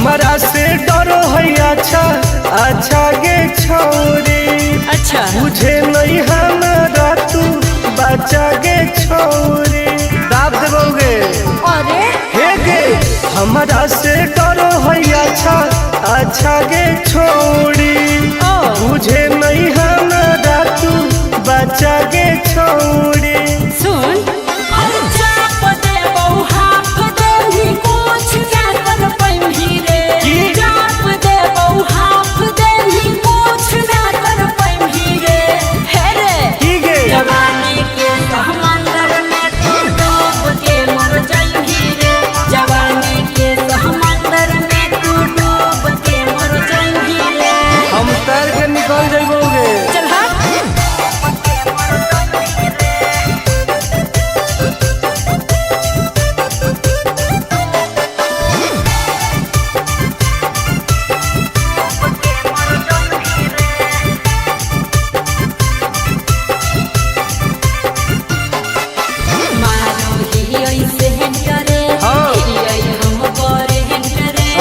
हमारा से डरो है अच्छा अच्छा गे छोरी। अच्छा मुझे नहीं हमारा तू बचा गे छोरी। दाब देवोगे अरे हे गे हमारा से डरो है अच्छा अच्छा गे छोरी। मुझे नहीं हमारा तू बचा गे छोरी। सुन निकल जाइबोगे। चल हाँ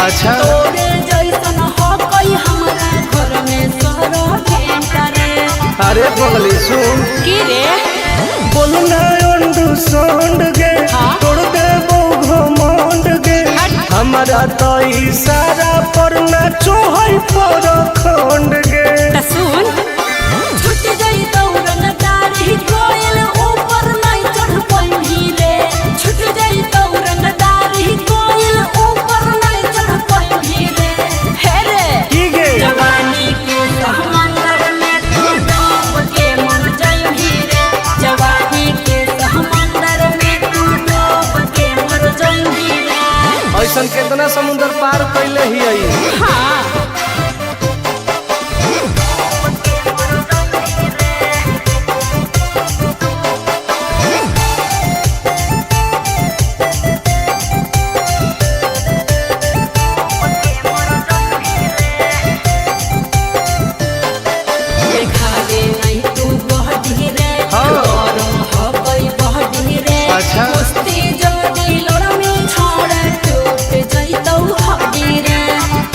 अच्छा अरे बगली सुन की रे बोलना अंडू सोंड गे तोड़ दे वो घमंड गे। हमारा तो इशारा पर नाचो है पर खंड गे। सुन छुट गई दौड़न दारी कोयल ऊपर नहीं चढ़ पाई रे। छुट गई दौड़न दारी कोयल ऊपर नहीं चढ़ पाई रे। हे रे की गे जवानी के समंदर में तू डूब के मर जाई रे। जवानी के समंदर में तू डूब के मर जाई रे। ऐसन कितना समुद्र पार कैले ही आई। हाँ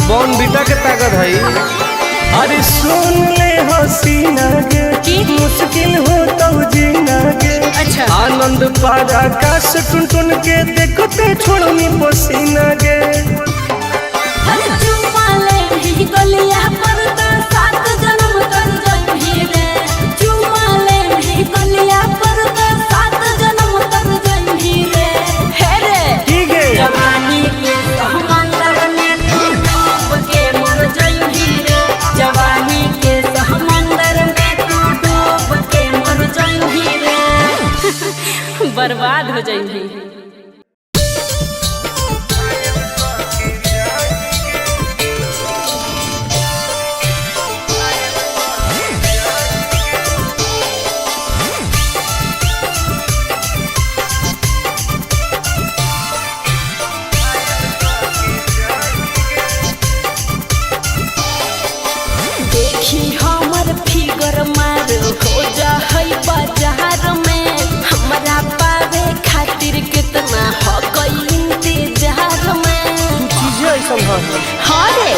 बॉन बीटा के ताकत है। अरे सुन ले हसीना गे मुश्किल हो तो जीना गे। अच्छा आनंद पार आकाश टुन टुन के देखते छोड़नी पसीना गे। गलिया पर तो 7 जन्म कर जाई रे। चुमा ले गलिया पर तो 7 जन्म कर जाई रे। हे रे की गे जवानी के समंदर में तू डूब के मर जाई रे। जवानी के समंदर में तू डूब के मर जाई रे। बर्बाद हो जाई। हमर फिगर मार हो जा है बाजार में। हमरा पावे खातिर कितना हो गई इंतजार में। चीजें ऐसा हाँ रे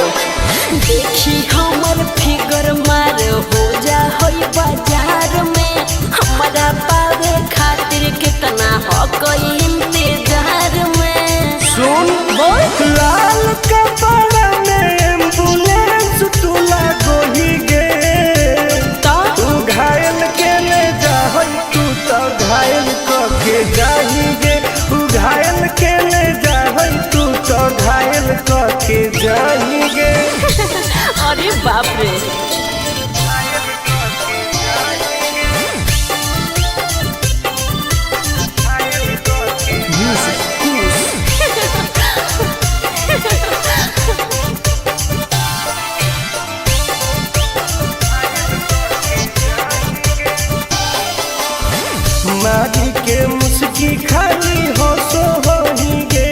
देखी हमर फिगर मार हो जा है बाजार में। हमरा पावे खातिर कितना हो गई इंतजार में। सुन बोल लाल कपड़ा में एम्बुलेंस तुला गोही गे। तू घायल के ले जा तू तो घायल के जाही गे। तू घायल के ले जा तू तो घायल के जाही गे। अरे बाप रे मारी के मुस्की खाली हो सो हो ही गे।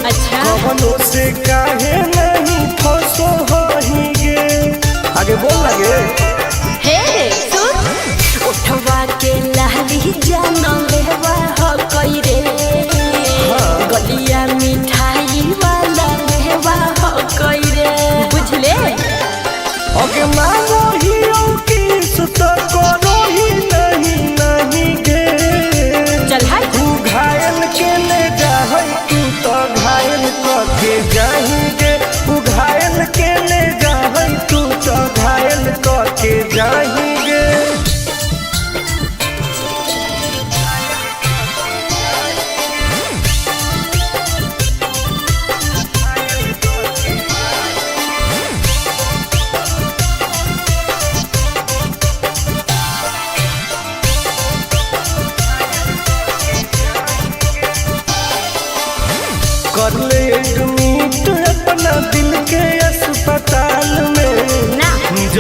अच्छा कवनों से काहे नहीं फसो हो ही गे। आगे बोल लगे हे सुन उठवा के लाली जाना लेवा हो कई रे। गलिया मिठाई वाला लेवा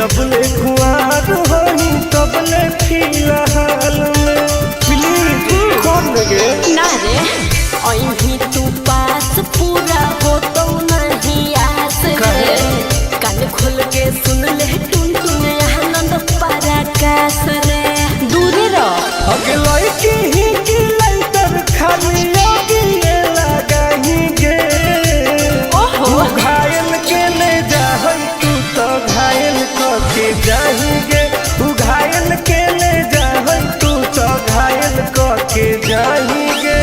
जबले कुआर होई तबले फिलहाल में प्लीज कौन लगे ना रे अभी तू पास पूरा हो तो नहीं आस रे कान खोल के सुन ले टुन टुन आनंद पराकाश रे दूर रह अगलाई की ही की लाइटर खाली आगे लगाएंगे ओहो घायल के ले जाहई तू तो घायल के जाएंगे घायल के ले जाहई तू तो घायल के जाएंगे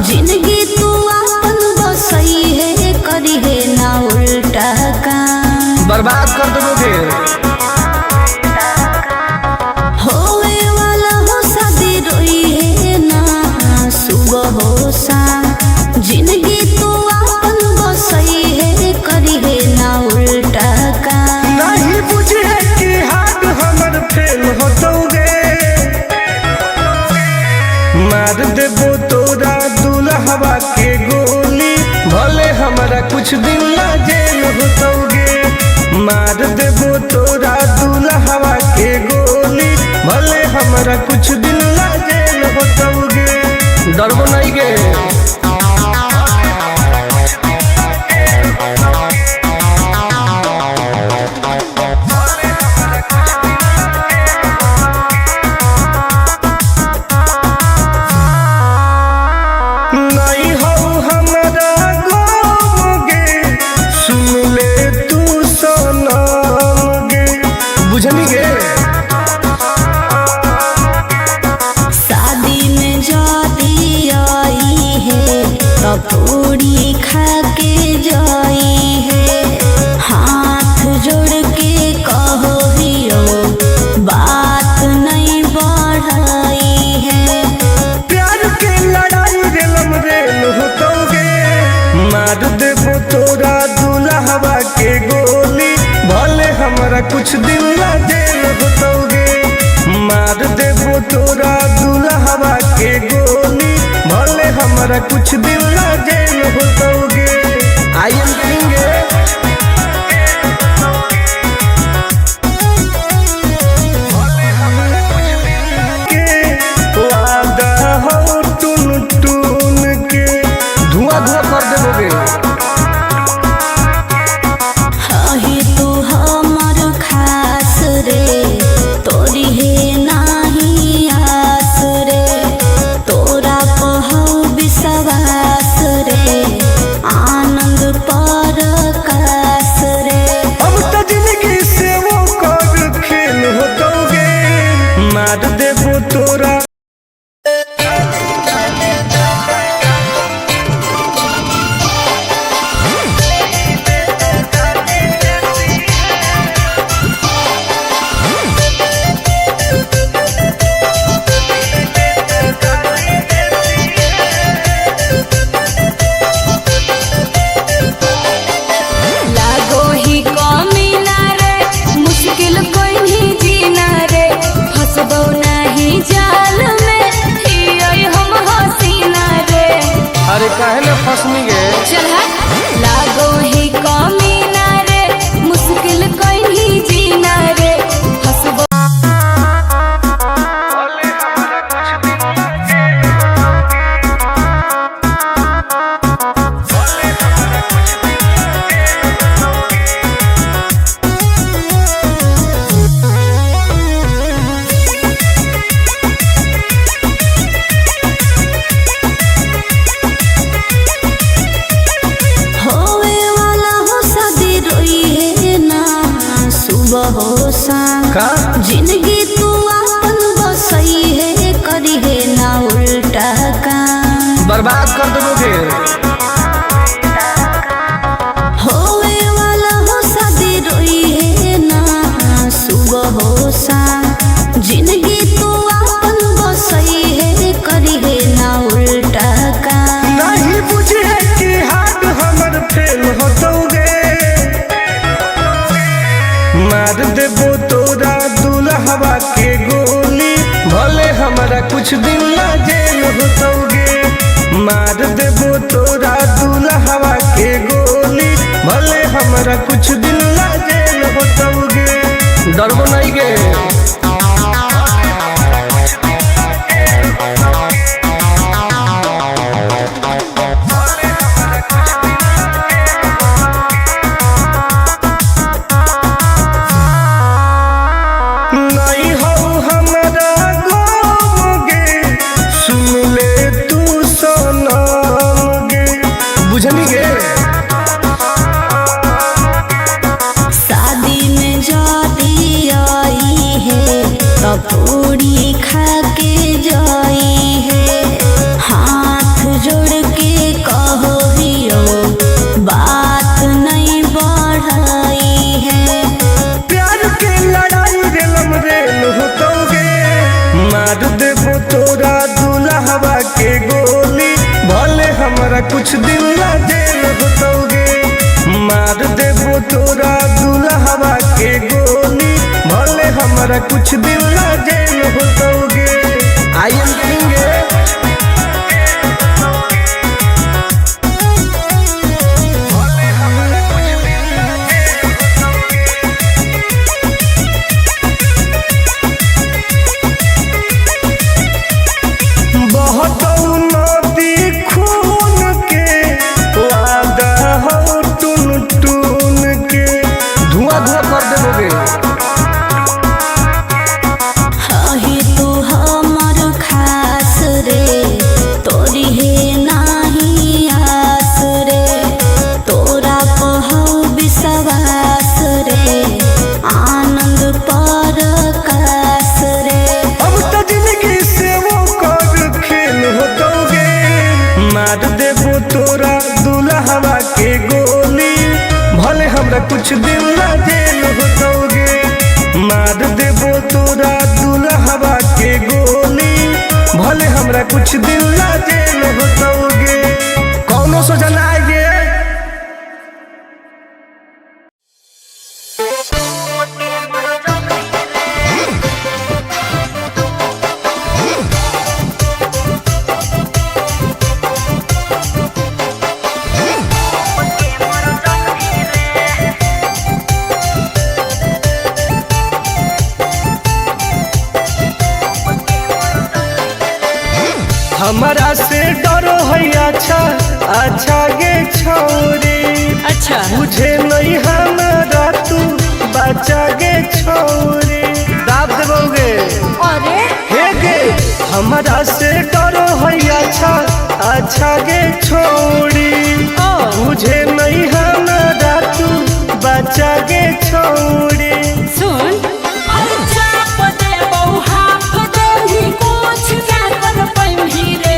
जिंदगी तू अपन बसई है करी है ना उल्टा काम बर्बाद कर दोगे होवे वाला हो शादी रोई है ना सुबह हो शाम जिंदगी तू अपन बसई है करी है ना उल्टा काम नहीं बुझे कि हाथ हमर फेल होतोगे मार देबो तोरा दुल्हवा के गोली भले हमारा कुछ दिन ला जेल होतोगे मार देबो तोरा दुल्हवा के गोली भले हमारा कुछ दिन ला जेल होतोगे डरबो नहीं गे पूरी खा के जाई है हाथ जोड़ के कहो हियो बात नहीं बढ़ाई है प्यार के लड़ाई रेलम रेल होतोगे मार देबो तोरा दुल्हवा के गोली भले हमारा कुछ दिन ला जेल होतोगे मार देबो तोरा दुल्हवा के गोली भले हमारा कुछ दिन ला जेल होतोगे आई एम किंग वादा हो टुन टुन के धुआं धुआं कर देबोगे ही तू हमर खास रे तोरी है नाही आस रे तोरा पहौ विश्वास रे आनंद परकाश रे अब तो जिंदगी से वो कर खेल होतोगे मार देबो तोरा काहे न फसनी गे चल हट लागो ही कमीना रे मुश्किल कोई नहीं जीना रे हसबो जिंदगी तू अपन बसई है करी है ना उल्टा काम बर्बाद कर दोगे होवे वाला हो मार देबो तोरा दुल्हवा के गोली, भले हमरा कुछ दिन ला जेल होतोगे। डरबो नहीं गे। नहीं हो हमरा गम गे, सुन ले तू सनम गे, बुझनी गे। शादी में जाती आई है तो पूरी खा के जाई है, हाथ जोड़ के कहो हियो बात नहीं बढ़ाई है। प्यार के लड़ाई रेलम रेल होतोगे, मार देबो तोरा दुल्हवा के गोली, भले हमरा कुछ दिन ला जेल होतोगे। मार देबो तोरा दुल्हवा के गोली, भले हमरा कुछ दिन ला जेल होतोगे। I am king. बहुत नदी खून के वादा हो टून टून के, धुआं धुआं कर देबोगे। हही तू हमर खास रे, तोरी है नाही आस रे, तोरा कहौ विश्वास रे, आनंद पर कास रे। अब तो जिंदगी से वो कर खेल होतोगे, मार देबो तोरा दुल्हवा के गोली, भले हमरा कुछ दिन ला जेल होतोगे। मार देबो तोरा दुल्हवा के गोली, भले हमरा कुछ दिन ला जेल होतोगे। कौनो सोचना आएगे। हमरा से डरो है अच्छा अच्छा गे छोरी, अच्छा बुझे नहीं हमारा तू बचा गे छोरी। दाब देबोगे। अरे हे गे हमरा से डरो है अच्छा अच्छा गे छोरी, बुझे नहीं हमारा तू बचा गे छोरी। सुन चाप दे बहु हाथ दे ही कुछ क्या कर पैमही रे,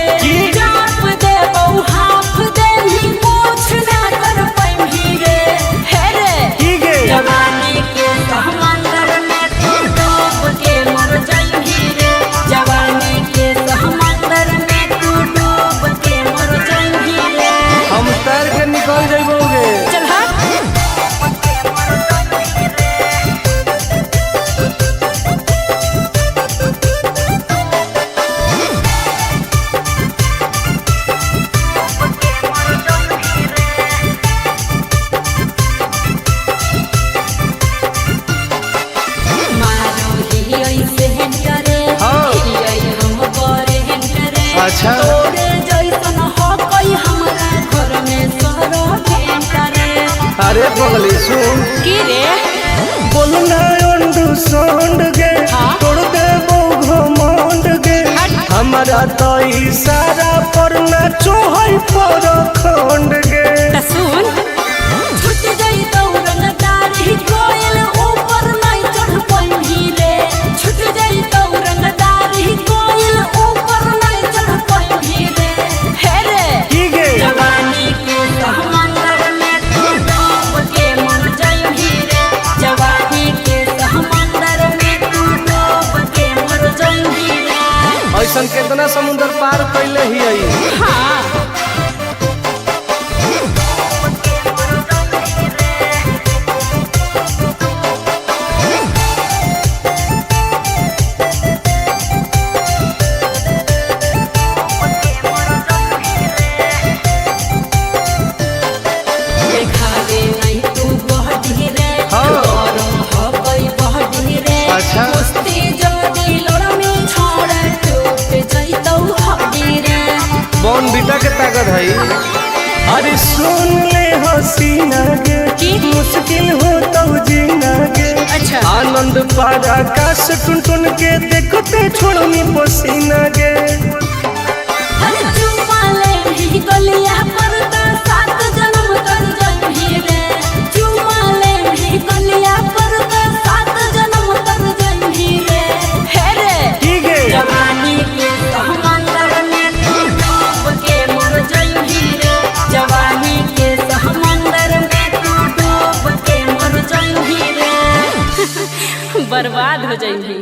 चाप दे बहु हाथ दे ही कुछ क्या कर पैमही रे। हे रे की गे जवानी के समंदर में तू डूब के मर जाएगी रे, जवानी के समंदर में तू डूब के मर जाएगी रे। हम तैर के निकल जाइबोगे। चल हट। मारो ही ऐसे हेंटरे, हाँ। ही ऐ हम करे हेंटरे। अच्छा। तोरे जैसन हो कोई हमारा घर में सरो हेंटरे। अरे पगली सुन, की रे बोलना अंडू सांड गे, हाँ। तोड़ देबो घमंड गे। हमारा तो इशारा पर नाचो है पर खंड गे। त सुन छूट जाई दौड़न दाढ़ी कोयल ऊपर नहीं चढ़ पैही रे, छूट जाई दौड़न दाढ़ी कोयल ऊपर नहीं चढ़ पैही रे। हे रे की गे जवानी के समंदर में तू डूब के मर जाएगी रे, जवानी के समंदर में तू डूब के मर जाएगी रे। ऐसन कितना समुंदर पार कैले ही आई। हाँ अच्छा कुश्ती जोड़ी लोड़ा में छोड़ टूट जइतौ हड्डी रे। बॉन बीटा के ताकत है। अरे सुन ले हसीना गे की? मुश्किल हो तो जीना गे। अच्छा आनंद पारा आकाश टुन टुन के देखते छोड़नी पसीना गे। अरे चुम्मा ले ही गलिया पर तो 7 जन्म कर जइही रे। चुम्मा ले ही गलिया पर तो 7 जन्म कर जइही रे। हे रे ठीक है जवानी के समंदर में तू डूब के मर जइही रे। जवानी के समंदर में तू डूब के मर जइही रे। बर्बाद हो जइही।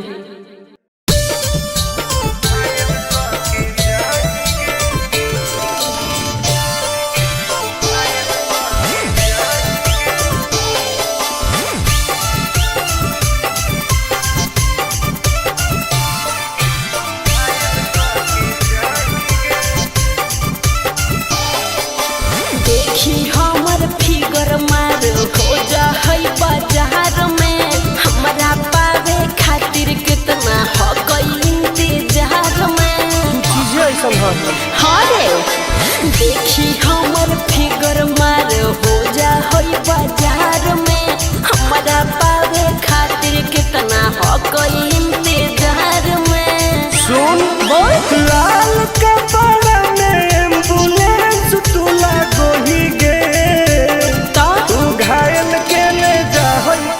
देखी हमर फिगर मार हो जा है बाजार में। हमरा पावे खातिर कितना हो गई इंतजार में। चीजें ऐसा है। हाँ रे देखी हमर फिगर मार हो जा है बाजार में। हमरा पावे खातिर कितना हो गई इंतजार में। सुन बोल लाल कपड़ा में एम्बुलेंस तू लागो ही गे। तो तू घायल के ले जा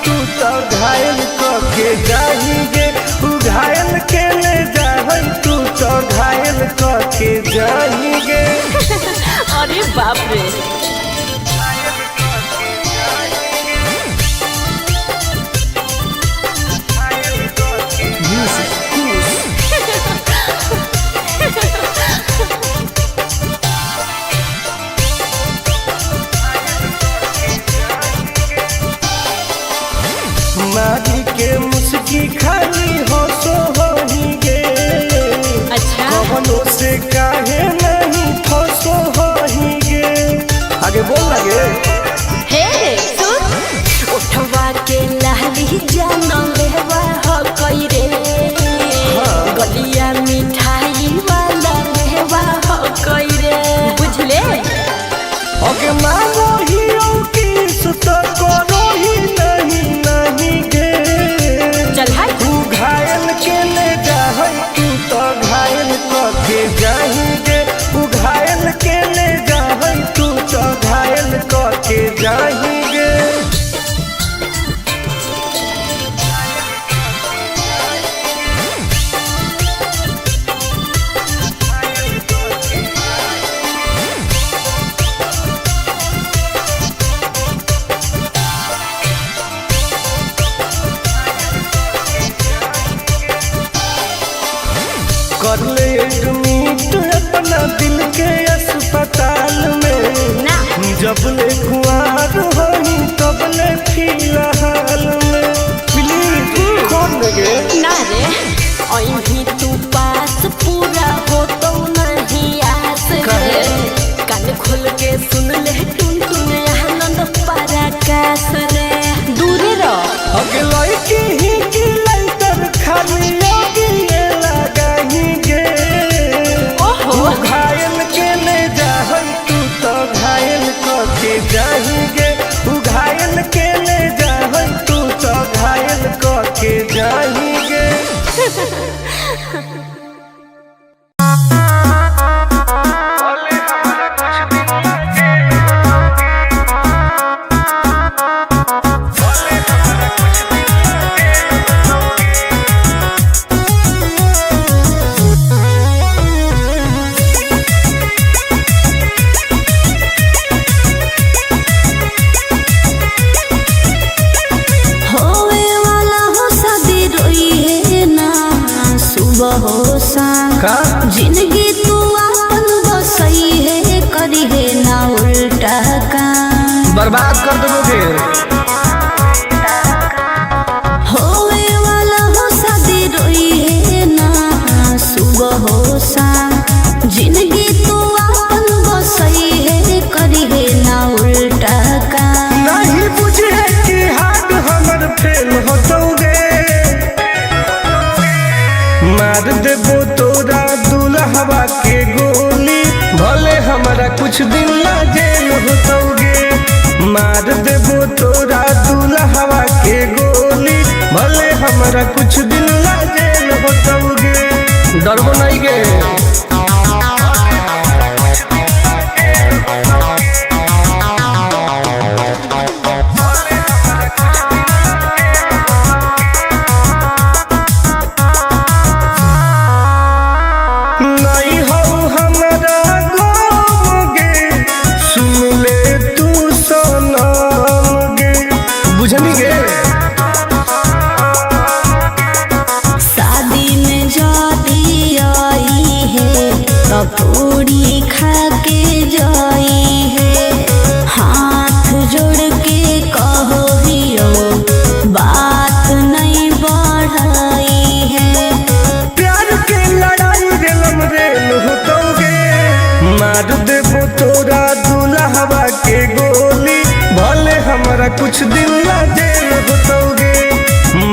तू तो घायल के जाही गे। तू घायल के ले जा तू तो घायल के जाही गे। अरे बाप रे मारी के मुस्की खाली हो सो ही गे। अच्छा कवनों से काहे नहीं फसो ही गे। आगे बोल लगे हे सुन उठवा के लहली जानो लेवा हो कोई रे। गलिया मिठाई वाला लेवा हो कोई रे। बुझले अगे मांगो ही किस तो करो ही नहीं गे। चल हाय तू घायल के ले जा तू तो घायल के जाही गे। तू घायल के ले जा तू तो घायल के जाही गे। कर ले एडमिट अपना दिल के अस्पताल में। ना जब ले कुआर होई तब ले फिलहाल में। प्लीज कौन लगे ना रे अहीं तू पास पूरा हो तो नहीं आस रे। कान खोल के सुन ले टुन टुन आनंद पराकाश रे। दूरी रह अगे लड़की ही की लाइटर खाली लगी लगाही गे। ओहो तू घायल के ले जा तू तो घायल के जाही गे। तू घायल के ले जा तू तो घायल के जाही गे। का जिंदगी तू अपन बसई है करी है ना उल्टा काम बर्बाद कर दोगे। होवे वाला हो शादी रोई है ना सुबह हो शाम जिंदगी तू अपन बसई है करी है ना उल्टा काम नहीं बुझे कि हाथ हमर फेल होतोगे। मार देबो तोरा दुल्हवा के गोली, भले हमारा कुछ दिन ला जेल होतोगे। मार देबो तोरा दुल्हवा के गोली, भले हमारा कुछ दिन ला जेल होतोगे। डरबो नहीं गे। शादी में जाती आई है तो पूरी खा के जाई है। हाथ जोड़ के कहो हियो बात नहीं बढ़ाई है। प्यार के लड़ाई रेलम रेल होतोगे। मार देबो तोरा दुल्हवा के गोली, भले हमारा कुछ दिन ला जेल होतोगे।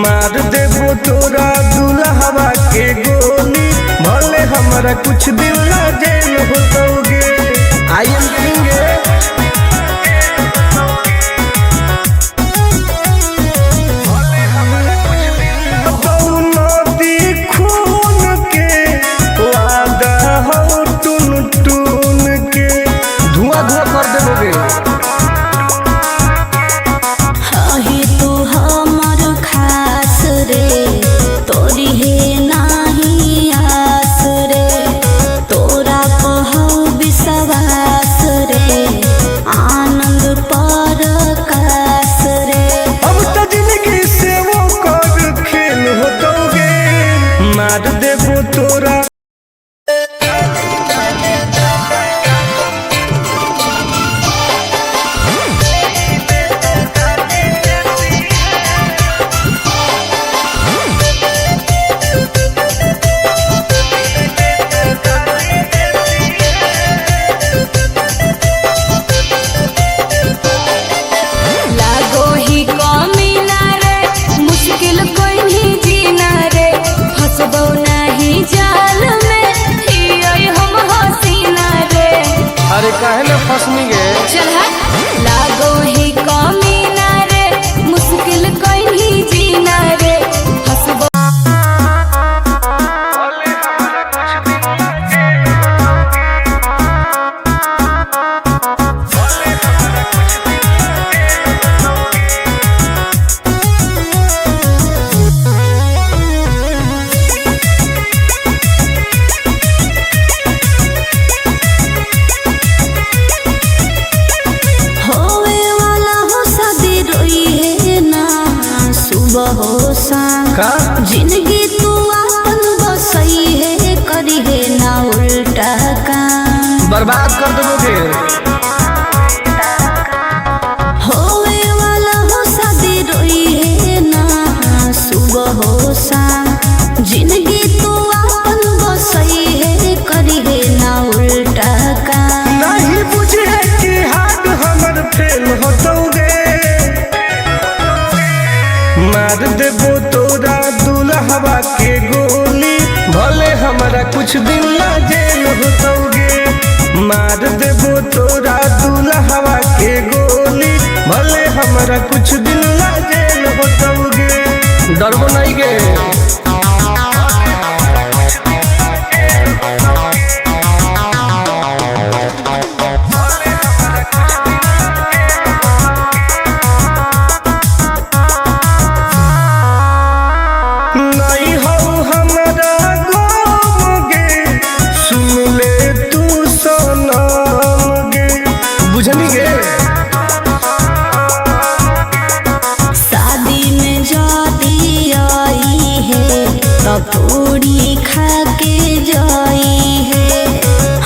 मार देबो तोरा दुल्हवा के गोली, भले हमारा कुछ दिन ला जेल होतोगे। I am king. मार देबो तोरा काहे न फसनी गे। चल लागो ही कमीना रे, मुश्किल कहीं जीना रे। हंसबो का जिंदगी तू अपन बसई है, करी है ना उल्टा काम। बर्बाद कर दोगे। होवे वाला हो शादी रोई है ना सुबह हो शाम। जिंदगी तू अपन बसई है, करी है ना उल्टा काम। नहीं बुझे कि हाथ हमर फेल होतोगे। मार देबो तोरा दुल्हवा के गोली, भले हमारा कुछ दिन ला जेल होतोगे। मार देबो तोरा दुल्हवा के गोली, भले हमारा कुछ दिन ला जेल होतोगे। डरबो नहीं गे। शादी में जाती आई है तो पूरी खा के जाई है।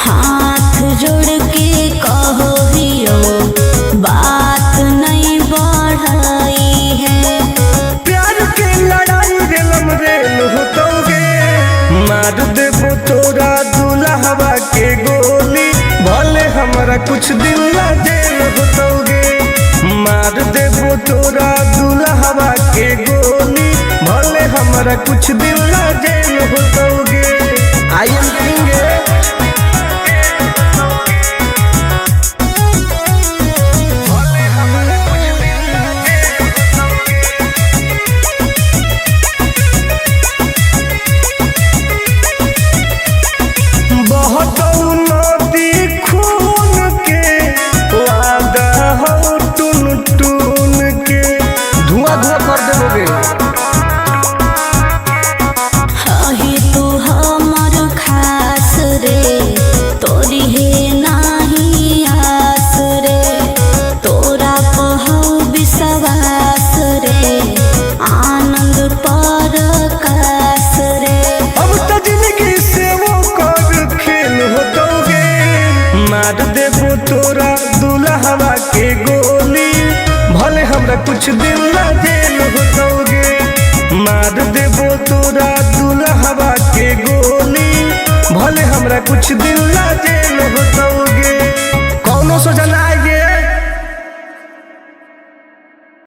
हाथ जोड़ के कहो हियो बात नहीं बढ़ाई है। प्यार के लड़ाई रेलम रेल होतोगे। मार देबो तोरा दुल्हवा के गोली, भले हमारा कुछ दिन ला जेल होतोगे। मार देबो तोरा दुल्हवा के गोली, भले हमारा कुछ दिन ला जेल होतोगे। आई एम किंग मार देबो तोरा दुल्हवा के गोली भले हमरा कुछ दिन ना जेल होतोगे। मार देबो तोरा दुल्हवा के गोली भले हमरा कुछ दिन ना जेल होतोगे।